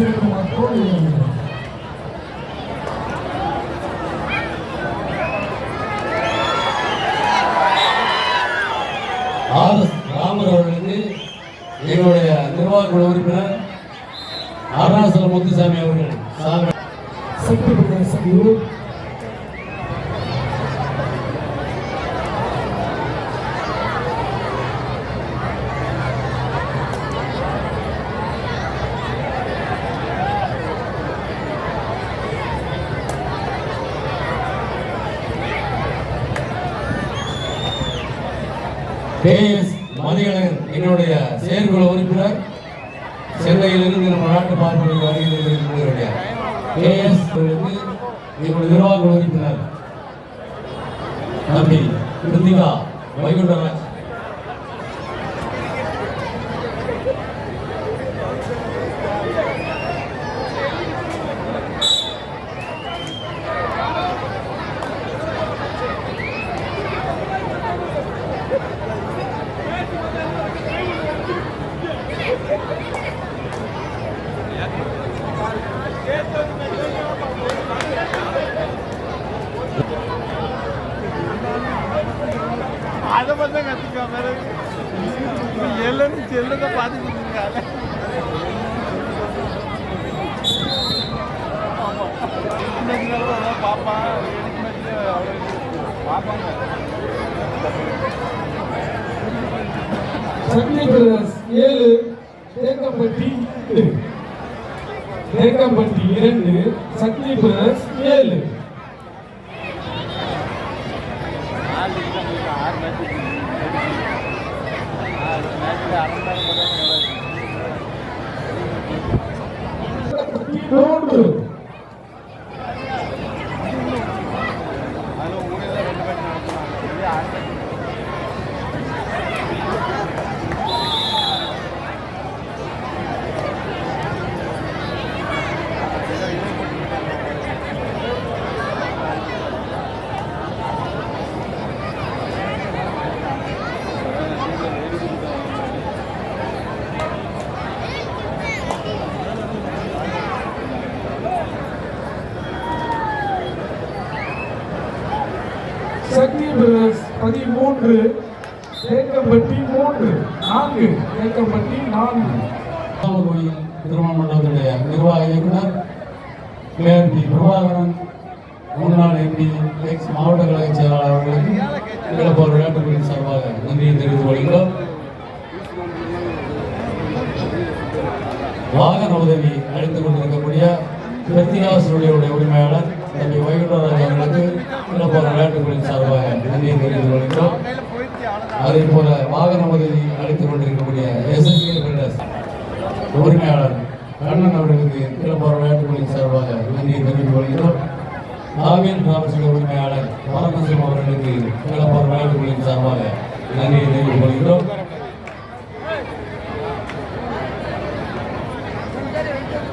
ராமர் அவர்களுக்கு எங்களுடைய நிர்வாக குழு உறுப்பினர் அருணாசலம் முத்துசாமி அவர்கள் KS மதியழகன் என்னுடைய செயற்குழு உறுப்பினர் சென்னையிலிருந்து நம்ம நாட்டு பார்ப்பதற்கு வருகிறது. KS என்னுடைய நிர்வாக உறுப்பினர் தம்பி கிருத்திகா வைகுண்டராஜ் அதை பார்த்தா கற்றுக்காம எல்லாரும் செல்லதை பார்த்துக்கிட்டு இருக்காங்க. பார்ப்பான் பார்ப்பாங்க. சக்தி பிரதர்ஸ் 7 தேக்கம்பட்டி 2 சக்தி பிரதர்ஸ் 7 சக்தி பிரதர்ஸ் 13 தேக்கம்பட்டி 4 தேக்கம்பட்டி 4 கோயில் திருமண மண்டபத்துடைய நிர்வாக இயக்குனர் KRP பிரபாகரன் முன்னாள் MP எக்ஸ் மாவட்ட கழக செயலாளர் அவர்களுக்கு இளப்போர் விளையாட்டுகளின் சார்பாக நன்றியை தெரிவித்துக் கொள்கிறோம். வாகன உதவி அளித்துக் கொண்டிருக்கக்கூடிய கிருத்திகாசுடைய உரிமையாளர் தம்பி வைகுண்டராஜ் அவர்களுக்கு இளப்போர் விளையாட்டுகளின் சார்பாக நன்றியை தெரிவித்துக் கொள்கிறோம். அதே போல வாகன உதவி அளித்துக் கொண்டிருக்கக்கூடிய SSK பில்டர்ஸ் உரிமையாளர் கண்ணன் அவர்களுக்கு இளப்போர் விளையாட்டுகளின் சார்பாக நன்றியை தெரிவித்துக் கொள்கிறோம். நாவின் டிராவல்ஸ் உரிமையாளர் பரமசிவம் அவர்களுக்கு இளப்போர் விளையாட்டுகளின் சார்பாக நன்றியை தெரிவித்துக் கொள்கிறோம்.